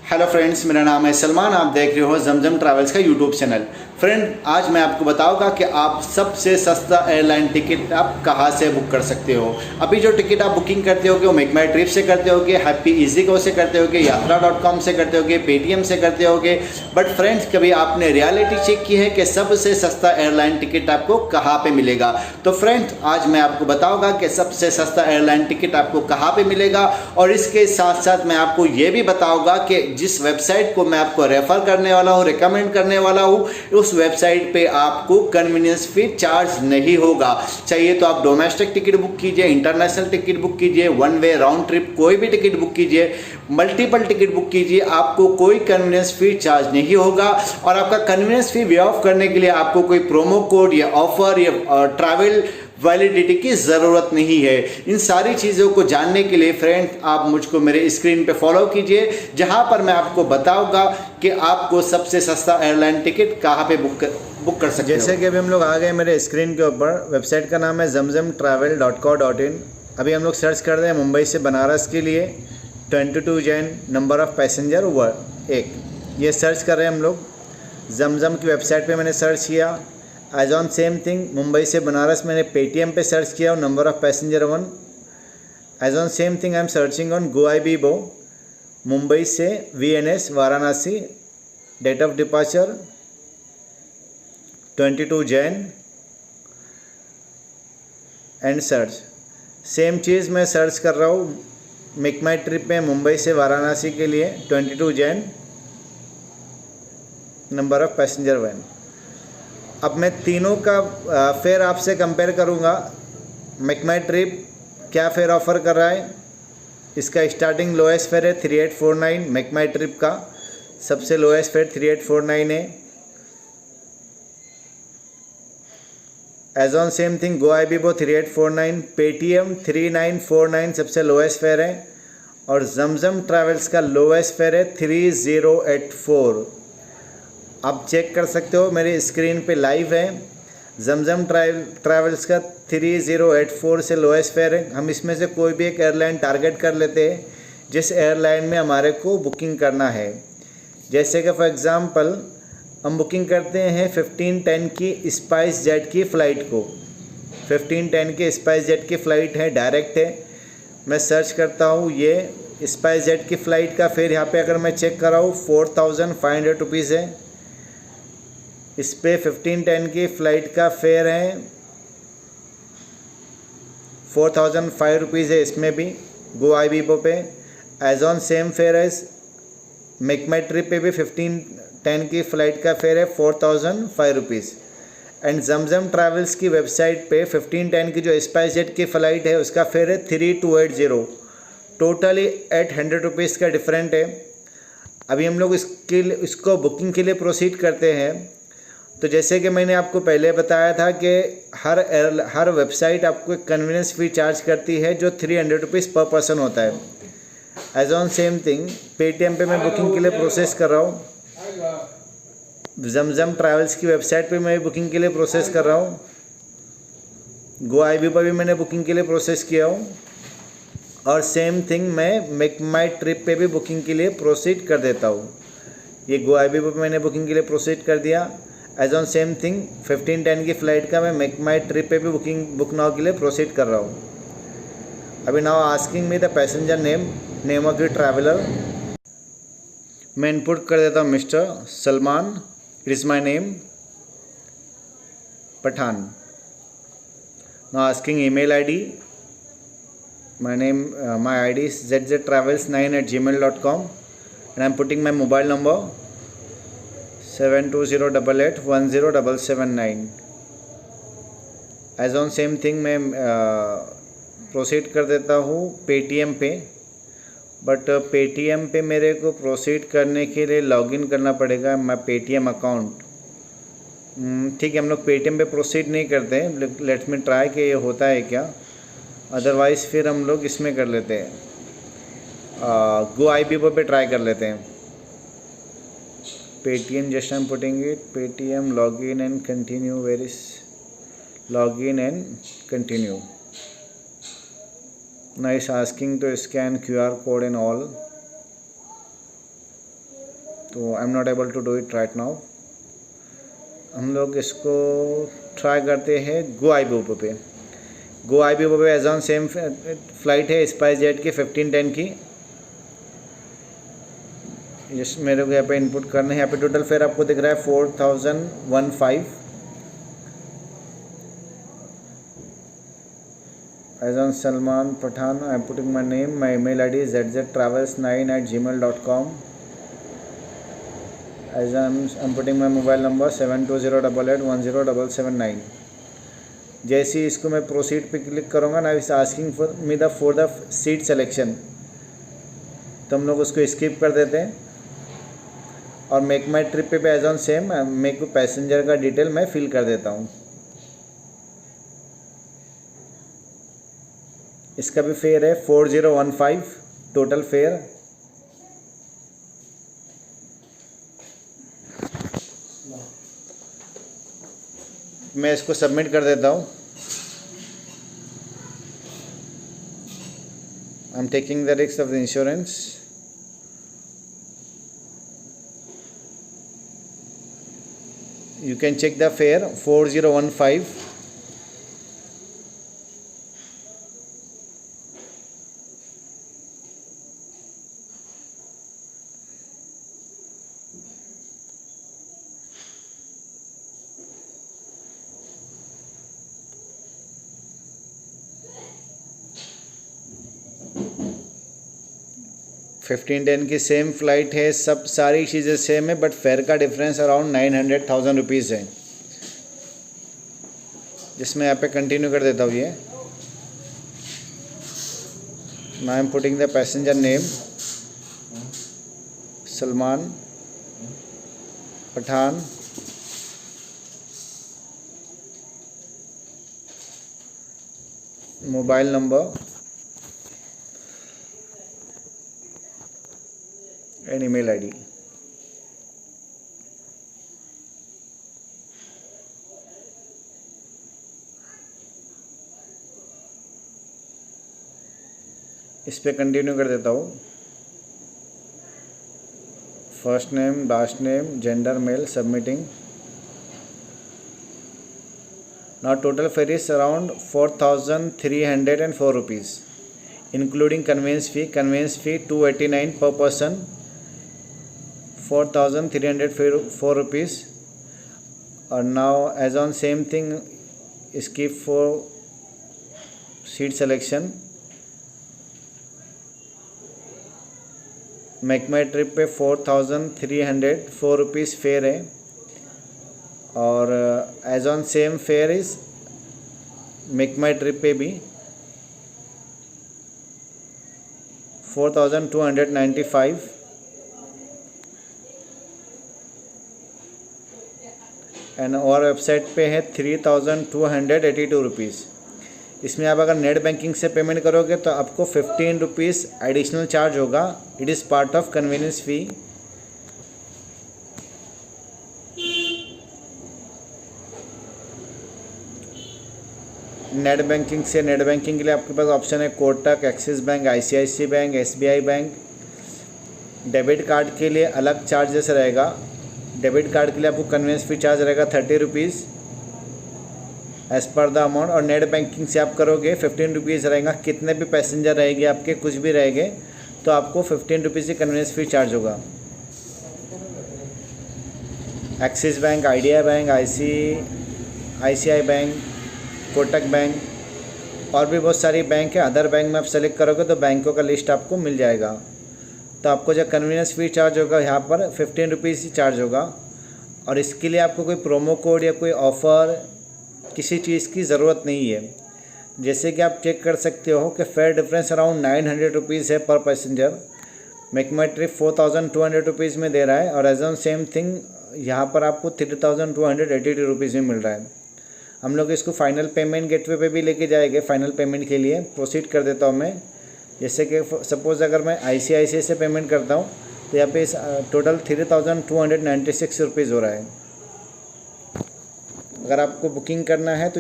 Hello friends, मेरा नाम है सलमान। आप देख रहे हो जमजम ट्रैवल्स का यूट्यूब चैनल। फ्रेंड, आज मैं आपको बताऊंगा कि आप सबसे सस्ता एयरलाइन टिकट आप कहां से बुक कर सकते हो। अभी जो टिकट आप बुकिंग करते हो वो मेक माई ट्रिप से करते होगे, हैप्पी इजी गो से करते होगे, यात्रा.com से करते होगे, पेटीएम से करते होगे। बट फ्रेंड्स, कभी आपने रियलिटी चेक की है कि सबसे सस्ता एयरलाइन टिकट आपको कहाँ पे मिलेगा? तो फ्रेंड्स, आज मैं आपको बताऊंगा कि सबसे सस्ता एयरलाइन टिकट आपको कहाँ पे मिलेगा, और इसके साथ साथ मैं आपको ये भी बताऊंगा कि जिस वेबसाइट को मैं आपको रेफर करने वाला हूँ, रिकमेंड करने वाला हूँ, उस वेबसाइट पे आपको कन्वीनियंस फी चार्ज नहीं होगा। चाहिए तो आप डोमेस्टिक टिकट बुक कीजिए, इंटरनेशनल टिकट बुक कीजिए, वन वे राउंड ट्रिप कोई भी टिकट बुक कीजिए, मल्टीपल टिकट बुक कीजिए, आपको कोई कन्वीनियंस फी चार्ज नहीं होगा। और आपका कन्वीनियंस फी वे ऑफ करने के लिए आपको कोई प्रोमो कोड या ऑफर या ट्रैवल वैलिडिटी की ज़रूरत नहीं है। इन सारी चीज़ों को जानने के लिए फ्रेंड, आप मुझको मेरे स्क्रीन पे फॉलो कीजिए, जहां पर मैं आपको बताऊंगा कि आपको सबसे सस्ता एयरलाइन टिकट कहां पे बुक कर सकते हो। जैसे कि अभी हम लोग आ गए मेरे स्क्रीन के ऊपर, वेबसाइट का नाम है zamzamtravel.co.in। अभी हम लोग सर्च कर रहे हैं मुंबई से बनारस के लिए 22 जैन, नंबर ऑफ़ पैसेंजर 1। ये सर्च कर रहे हैं हम लोग। जमजम की वेबसाइट पे मैंने सर्च किया। As on same thing, Mumbai से बनारस मैंने पेटीएम पे सर्च किया और number of passenger 1। As on same thing I am searching on Goibibo, Mumbai से VNS Varanasi, date of departure 22 Jan and search. Same चीज़ मैं सर्च कर रहा हूँ मेक माई ट्रिप में मुंबई से वाराणसी के लिए 22 जैन, नंबर ऑफ़ पैसेंजर 1। अब मैं तीनों का फेयर आपसे कंपेयर करूंगा। मेक माई ट्रिप क्या फेयर ऑफ़र कर रहा है? इसका स्टार्टिंग लोएस्ट फेयर है 3849। मेक माई ट्रिप का सबसे लोएस्ट फेयर 3849 है। As on same thing Goibibo 3849, Paytm 3949 सबसे लोएस्ट फेयर है, और जमजम ट्रैवल्स का लोएस्ट फेयर है 3084। आप चेक कर सकते हो, मेरी स्क्रीन पे लाइव है। जमजम ट्रैवल्स का 3084 से लोएस्ट फेयर है। हम इसमें से कोई भी एक एयरलाइन टारगेट कर लेते हैं जिस एयरलाइन में हमारे को बुकिंग करना है। जैसे कि फॉर एग्ज़ाम्पल हम बुकिंग करते हैं 1510 की स्पाइस जेट की फ़्लाइट को। 1510 की स्पाइस जेट की फ़्लाइट है, डायरेक्ट है। मैं सर्च करता हूँ ये स्पाइस जेट की फ़्लाइट का फेयर। यहाँ पे अगर मैं चेक कर रहा हूँ 4500 रुपीज़ है। इस पे 1510 की फ़्लाइट का फेयर है 4005 रुपीज़ है। इसमें भी गोआईबीबो पे एज ऑन सेम फेयर है। मेक माई ट्रिप पे भी 1510 की फ़्लाइट का फेयर है 4005 रुपीज़। एंड जमजम ट्रैवल्स की वेबसाइट पे 1510 की जो स्पाइस जेट की फ़्लाइट है उसका फेयर है 3280। टोटली 800 रुपीज़ का डिफरेंट है। अभी हम लोग इसको बुकिंग के लिए प्रोसीड करते हैं। तो जैसे कि मैंने आपको पहले बताया था कि हर वेबसाइट आपको एक कन्वीनियंस फ़ी चार्ज करती है जो 300 रुपीज़ पर पर्सन होता है। As on same thing Paytm पे मैं बुकिंग के लिए प्रोसेस कर रहा हूँ। जमजम ट्रैवल्स की वेबसाइट पे मैं बुकिंग के लिए प्रोसेस कर रहा हूँ। गोआईबीबो पर भी मैंने बुकिंग के लिए प्रोसेस किया हूँ, और सेम थिंग मैं मेक माई ट्रिप पे भी बुकिंग के लिए प्रोसीड कर देता हूँ। ये गोआईबीबो पे मैंने बुकिंग के लिए प्रोसीड कर दिया। एज ऑन सेम थिंग 1510 की फ़्लाइट का मैं मेक माई ट्रिप पे भी बुक नाउ के लिए प्रोसीड कर रहा हूँ। अभी now asking me the passenger name of the traveller. मैं इनपुट कर देता हूँ mister Salman, it is my name, Pathan. Now asking email ID। my ID is ztravels9@gmail.com, and I'm putting my mobile number 7208810779। As on same thing मैं proceed कर देता हूँ Paytm पे। But Paytm पे मेरे को प्रोसीड करने के लिए लॉगिन करना पड़ेगा माय पेटीएम अकाउंट। ठीक है, हम लोग पेटीएम पे प्रोसीड नहीं करते हैं। लेट्स मी ट्राई कि ये होता है क्या, अदरवाइज़ फिर हम लोग इसमें कर लेते हैं, गोआईबीबो पे ट्राई कर लेते हैं। Paytm just I am putting it, Paytm login and continue, where is login and continue. Now it's asking to scan QR code and all. तो I am not able to do it right now. हम लोग इसको try करते हैं Goibibo पे। Goibibo पे as on same flight है SpiceJet की 1510 की। जस्ट मेरे को यहाँ पे इनपुट करना है। यहाँ पे टोटल फेयर आपको दिख रहा है 4015। As on Salman Pathan I am putting my name, my email ID is ztravels9@gmail.com। As I'm putting my mobile number 7208810779। जैसे ही इसको मैं प्रोसीड पे क्लिक करूँगा ना, is asking for me the for the seat selection, तो हम लोग उसको स्किप कर देते हैं और मेक माई ट्रिप पे as on same make passenger का डिटेल मैं फिल कर देता हूँ। इसका भी फेयर है 4015 टोटल फेयर। मैं इसको सबमिट कर देता हूँ। I am taking the risk of the insurance. You can check the fare 4015। Fifteen 10 की सेम फ्लाइट है, सब सारी चीज़ें सेम है, बट फेयर का डिफरेंस अराउंड 900,000 रुपीज़ है। जिसमें यहाँ पे कंटिन्यू कर देता हूँ ये। I am putting the passenger name Salman Pathan. Mobile number and email ID। इस पे कंटिन्यू कर देता हूँ। First name, last name, gender male, submitting. Now total fare is around 4304 rupees including conveyance fee 289 per person, 4304 rupees। और now as on same thing skip for seat selection, MakeMyTrip पे 4304 rupees fare है। और as on same fare is MakeMyTrip पे भी 4295। And और website पे है 3282 rupees. इसमें आप अगर नेट बैंकिंग से पेमेंट करोगे तो आपको 15 रुपीज़ एडिशनल चार्ज होगा। It is part of convenience fee. Net banking के लिए आपके पास ऑप्शन है Kotak, axis bank, ICICI bank, SBI bank. Debit card के लिए अलग चार्जेस रहेगा। डेबिट कार्ड के लिए आपको कन्वीनियंस फ़ी चार्ज रहेगा 30 rupees as per the amount. और नेट बैंकिंग से आप करोगे 15 रुपीज़ रहेगा। कितने भी पैसेंजर रहेंगे आपके, कुछ भी रहेंगे, तो आपको 15 रुपीज़ की कन्वीनियंस फ़ी चार्ज होगा। Axis bank, idea bank, ICICI bank, Kotak bank और भी बहुत सारी बैंक है। अदर बैंक में आप सेलेक्ट करोगे तो बैंकों का लिस्ट आपको मिल जाएगा। तो आपको जो कन्वीनियंस फ़ी चार्ज होगा यहाँ पर 15 रुपीज़ ही चार्ज होगा। और इसके लिए आपको कोई प्रोमो कोड या कोई ऑफ़र किसी चीज़ की ज़रूरत नहीं है। जैसे कि आप चेक कर सकते हो कि फेयर डिफरेंस अराउंड 900 रुपीज़ है पर पैसेंजर। मेक माई ट्रिप 4200 रुपीज़ में दे रहा है। और एज ऑन सेम थिंग यहाँ पर आपको 3282 रुपीज़ में मिल रहा है। हम लोग इसको फाइनल पेमेंट गेटवे पे भी लेके जाएंगे। फाइनल पेमेंट के लिए प्रोसीड कर देता हूँ मैं। जैसे कि सपोज़ अगर मैं ICICI से पेमेंट करता हूँ तो यहाँ पे टोटल 3296 रुपीज़ हो रहा है। अगर आपको बुकिंग करना है तो